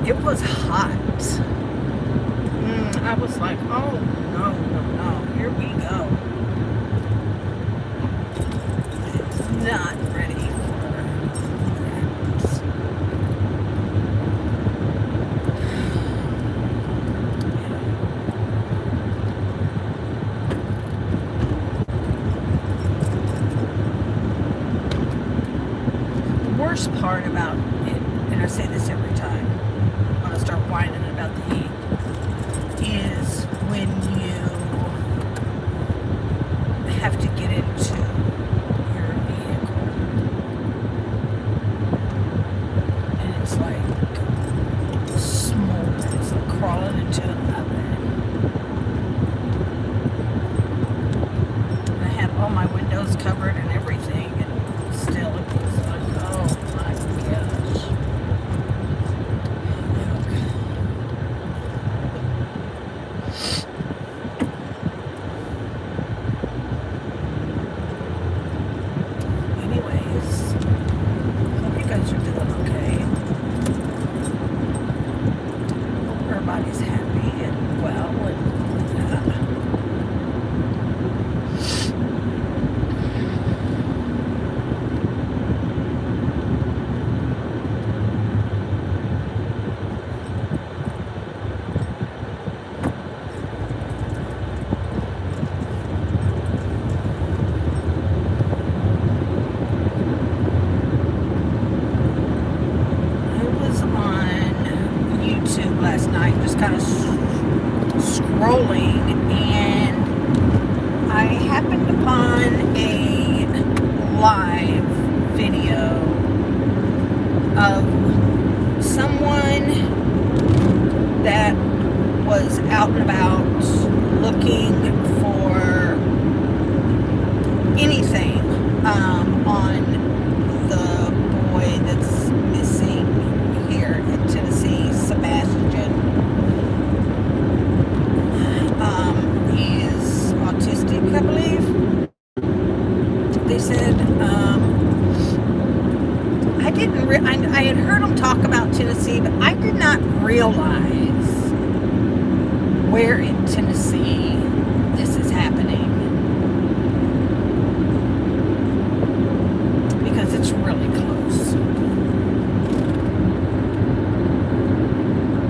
it was hot. I was like, oh no, here we go. Not ready for the worst part about it, and I say this every time when I start whining about the heat, is when you have to get into your vehicle and it's like smoldering, it's like crawling into an oven. And I had all my windows covered and everything, and still it was like, oh my gosh. Anyways, hope you guys are doing okay. Hope everybody's happy and well and last night, just kind of scrolling, and I happened upon a live video of someone that was out and about looking for anything on the boy that's missing here in Tennessee, Sebastian. He is autistic, I believe. They said, I had heard them talk about Tennessee, but I did not realize where in Tennessee this is happening. Because it's really close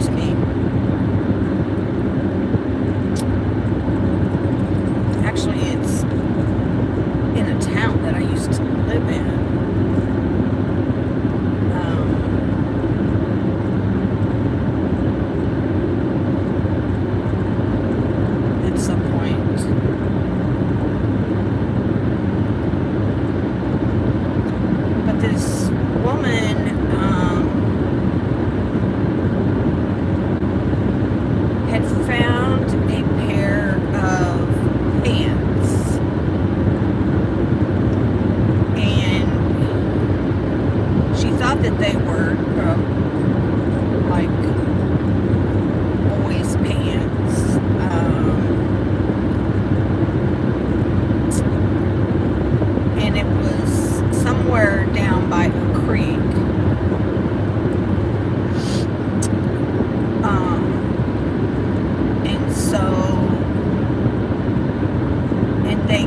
to me. Actually, it's in a town that I used to live in. At some point. But this woman had found a pair of pants, and she thought that they were like boys' pants. And it was somewhere down by a creek. And so, and they,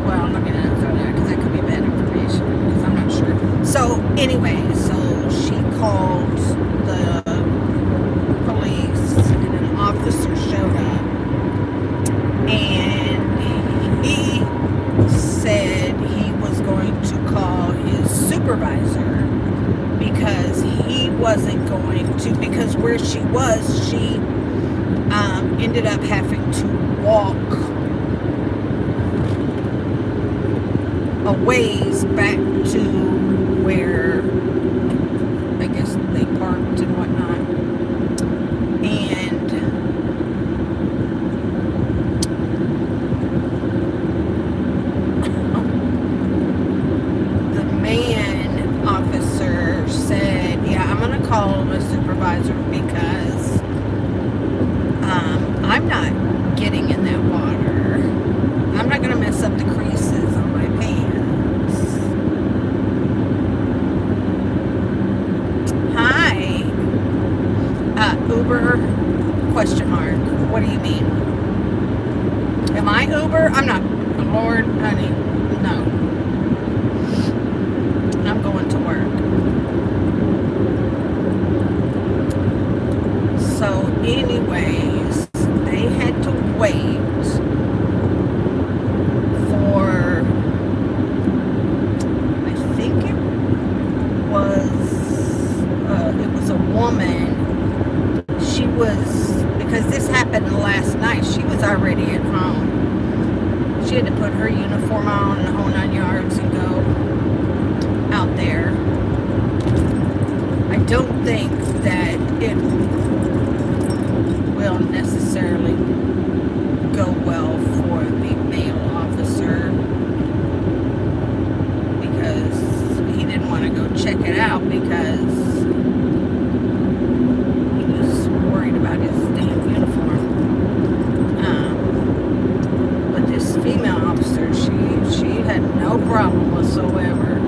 well, I'm not going to throw that because that could be bad information because I'm not sure. So, anyway, so she called the police and an officer showed up. And he said he was going to call his supervisor because he wasn't going to, because where she was, she ended up having to walk a ways back to where I guess they parked and whatnot. And officer said, yeah, I'm going to call the supervisor because I'm not getting in that water. I'm not going to mess up the creases on my pants. already at home. She had to put her uniform on, the whole 9 yards, and go out there. I don't think that it will necessarily go well for the male officer, because he didn't want to go check it out because he was worried about his damn uniform. But this female officer, she had no problem whatsoever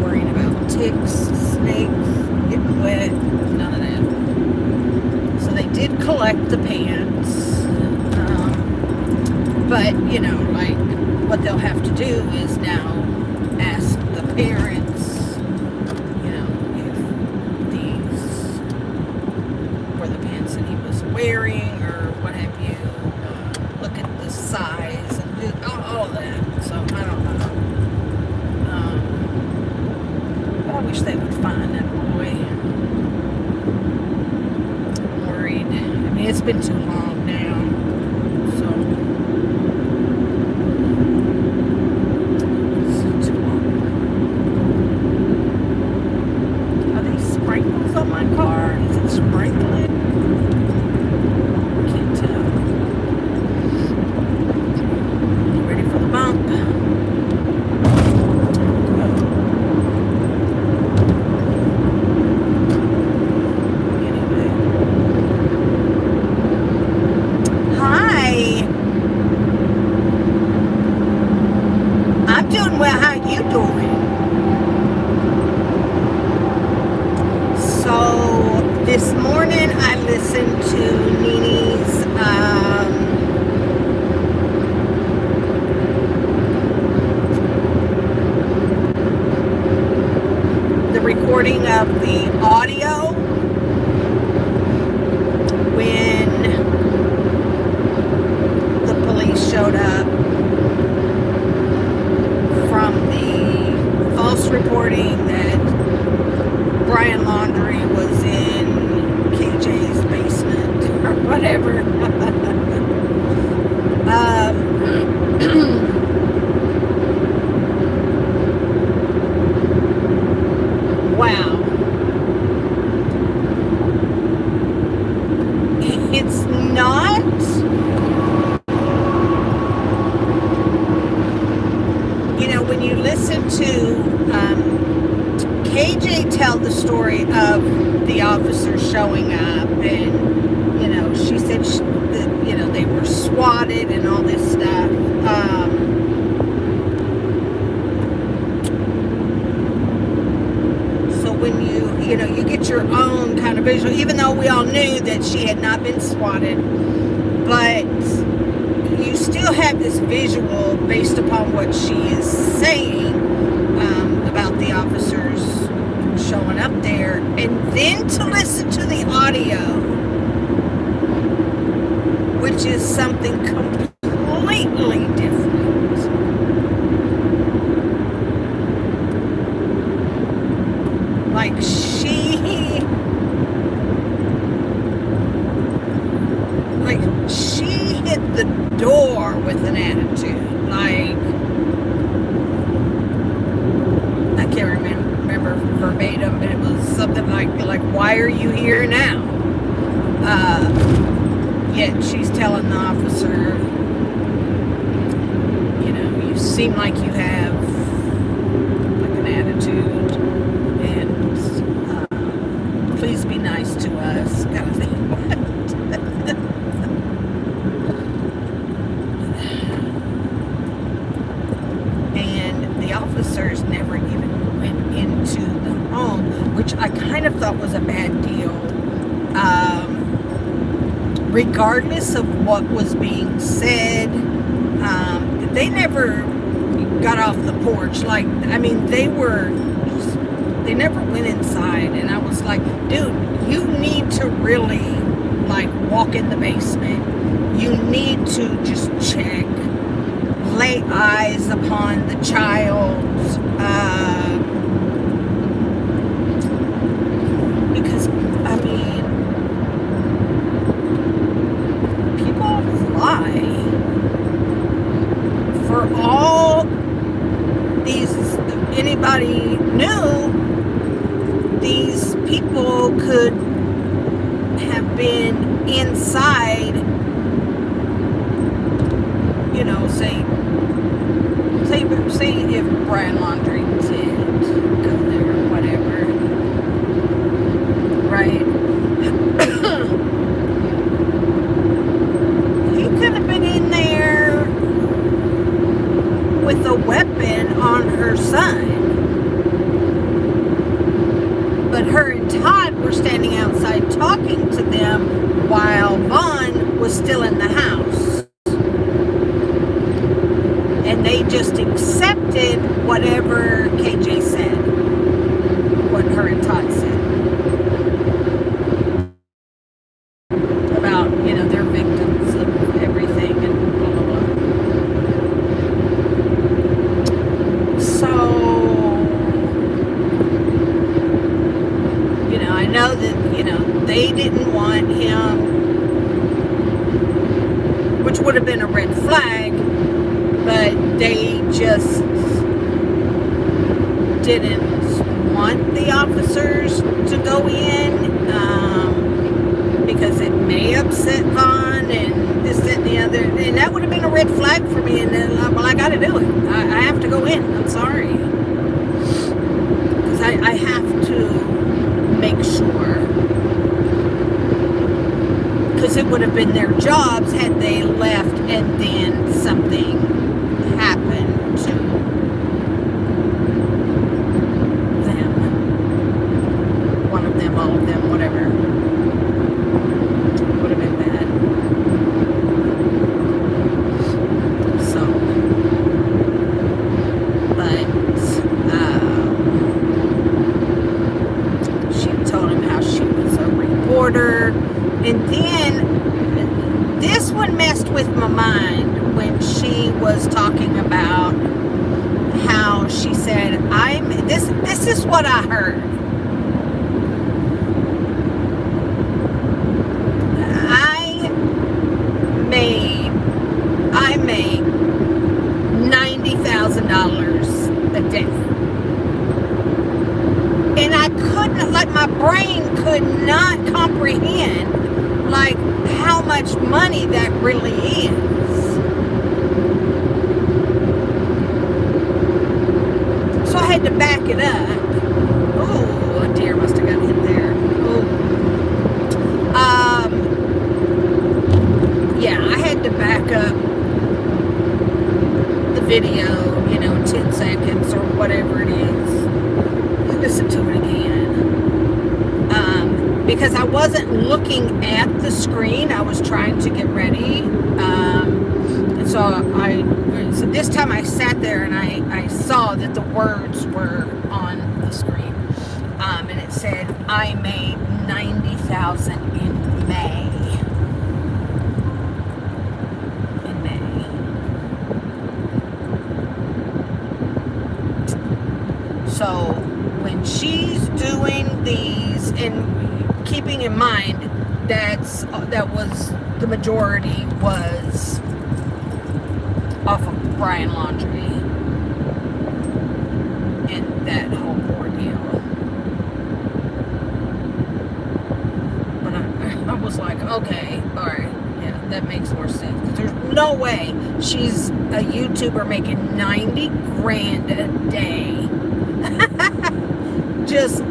worrying about ticks, snakes, getting wet, none of that. So they did collect the pants, but you know, like, what they'll have to do is now ask the parents, you know, if these were the pants that he was wearing or what have you. Look at the size and do all of that. So I don't know. But I wish they would find that boy. I'm worried. I mean, it's been too long now. So it's too long. Are these sprinkles on my car? Is it sprinkling? Can't tell. Ready for the bump. Anyway. Hi. I'm doing well. How you doing? So this morning I listened to Nini's the recording of the audio when the police showed up from the false reporting that Brian Laundrie was in KJ's basement or whatever. Wow. It's not when you listen to KJ tell the story of the officers showing up, and she said that they were swatted and all this stuff. So when you get your own kind of visual, even though we all knew that she had not been swatted, but you still have this visual based upon what she is saying about the officers showing up there, and then to listen to the audio, which is something completely different. Like she hit the door with an attitude. Like, I can't remember verbatim, but it was something like why are you here now? Yet she's telling the officer, you seem like you have like an attitude, and please be nice to us, kind of thing. Officers never even went into the home, which I kind of thought was a bad deal. Regardless of what was being said, they never got off the porch. They never went inside, and I was like, dude, you need to really walk in the basement. You need to just check, lay eyes upon the child, because for all these, anybody knew, these people could have been inside, you know, say if Brian Laundrie did go there or whatever, right? He could have been in there with a weapon on her son. But her and Todd were standing outside talking to them while Vaughn was still in the house. And they just accepted whatever KJ said, what her and Todd said. About, you know, they're victims of everything and blah, blah, blah. So, you know, I know that, you know, they didn't want him, which would have been a red flag, but they just didn't want the officers to go in, because it may upset Vaughn and this, that, and the other, and that would have been a red flag for me, and then, well, I gotta do it. I have to go in. I'm sorry. Because I have to make sure. Because it would have been their jobs had they left and then something happened to them. One of them, all of them, whatever. Would have been bad. So, but she told him how she was a reporter. And then this one messed with my mind when she was talking about how she said, this is what I heard. I made $90,000 a day. And I couldn't, like, my brain could not comprehend, like, how much money that really is. So I had to back it up. Oh, a deer must have got hit there. Oh. Yeah, I had to back up the video, you know, 10 seconds or whatever it is. Listen to it again. Because I wasn't looking at the screen. I was trying to get ready. And so this time I sat there and I saw that the words were on the screen. And it said, I made $90,000 in May. In May. So when she's doing these, and keeping in mind that was the majority was off of Brian Laundrie and that whole ordeal. But I was like, okay, all right, yeah, that makes more sense. There's no way she's a YouTuber making 90 grand a day. Just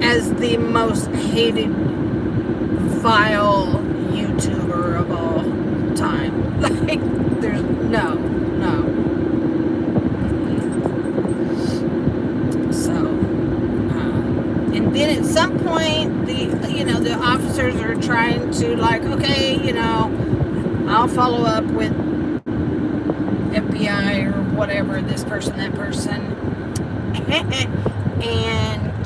as the most hated, vile YouTuber of all time. Like, there's no. So, and then at some point, the officers are trying to, like, okay, I'll follow up with FBI or whatever, this person, that person. And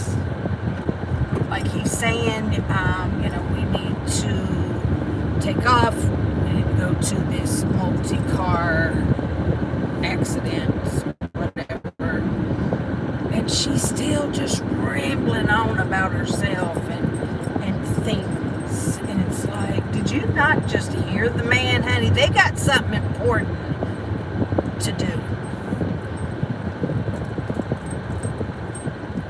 like he's saying, we need to take off. We need to go to this multi-car accident, whatever. And she's still just rambling on about herself and things. And it's like, did you not just hear the man, honey? They got something important to do.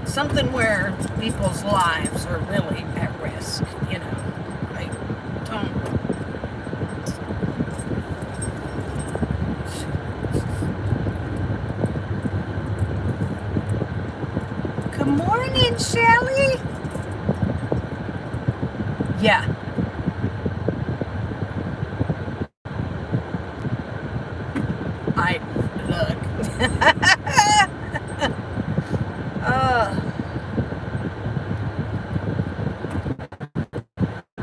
Something where people's lives are really at risk, you know. Like, don't. Good morning, Shelly. Yeah. Look.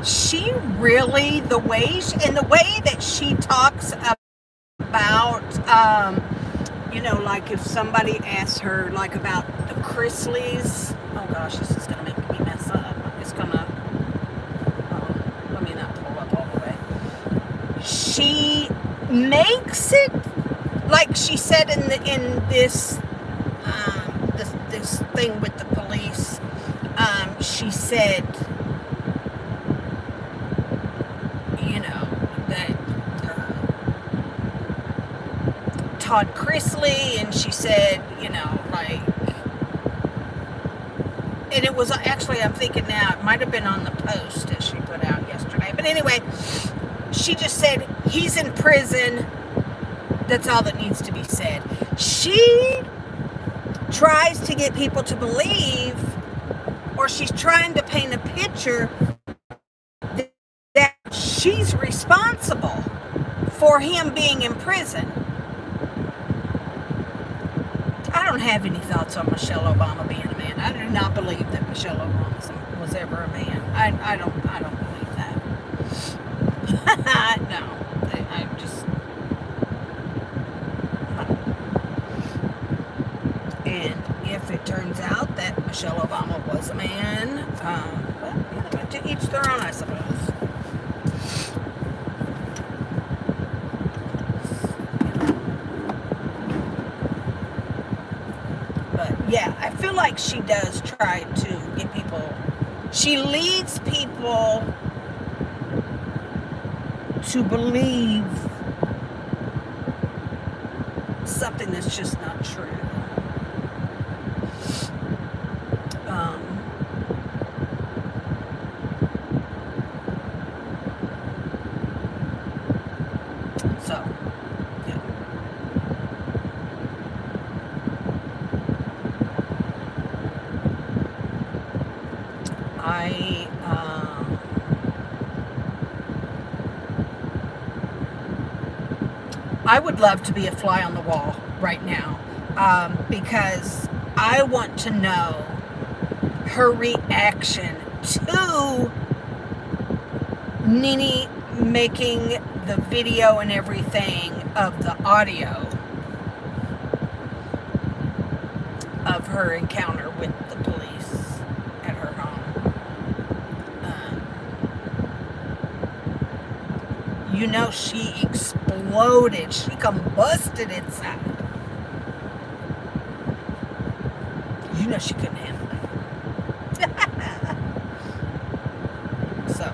She really, the way that she talks about, you know, like if somebody asks her, like about the Chrisleys, oh gosh, this is going to make me mess up. It's going to, let me not pull up all the way. She makes it, like she said in this thing with the police, she said, you know, that Todd Chrisley, and she said, you know, like, and it was actually, I'm thinking now, it might have been on the post that she put out yesterday, but anyway, she just said, he's in prison. That's all that needs to be said. She tries to get people to believe, or she's trying to paint a picture that she's responsible for him being in prison. I don't have any thoughts on Michelle Obama being a man. I do not believe that Michelle Obama was ever a man. I don't believe that. No, I just. And if it turns out that Michelle Obama was a man, well, you know, to each their own, I suppose. But yeah, I feel like she does try to get people. She leads people to believe something that's just not true. So, yeah. I would love to be a fly on the wall right now, because I want to know her reaction to Nene making the video and everything of the audio of her encounter with the police at her home. You know, she exploded. She combusted inside. You know she couldn't handle it. So,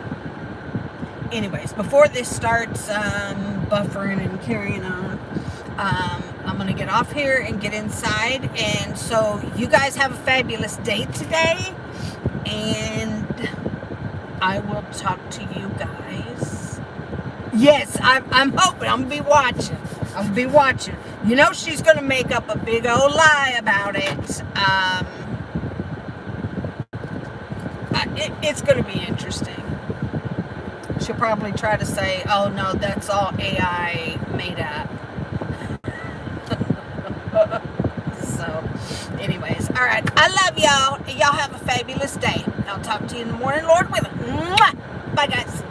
anyways, before this starts buffering and carrying on, I'm going to get off here and get inside. And so you guys have a fabulous day today. And I will talk to you guys. Yes, I'm hoping. I'm going to be watching. I'm going to be watching. You know she's going to make up a big old lie about it. It's going to be interesting. She'll probably try to say, oh no, that's all AI made up. So, anyways, all right. I love y'all. Y'all have a fabulous day. I'll talk to you in the morning, Lord willing. Mwah! Bye, guys.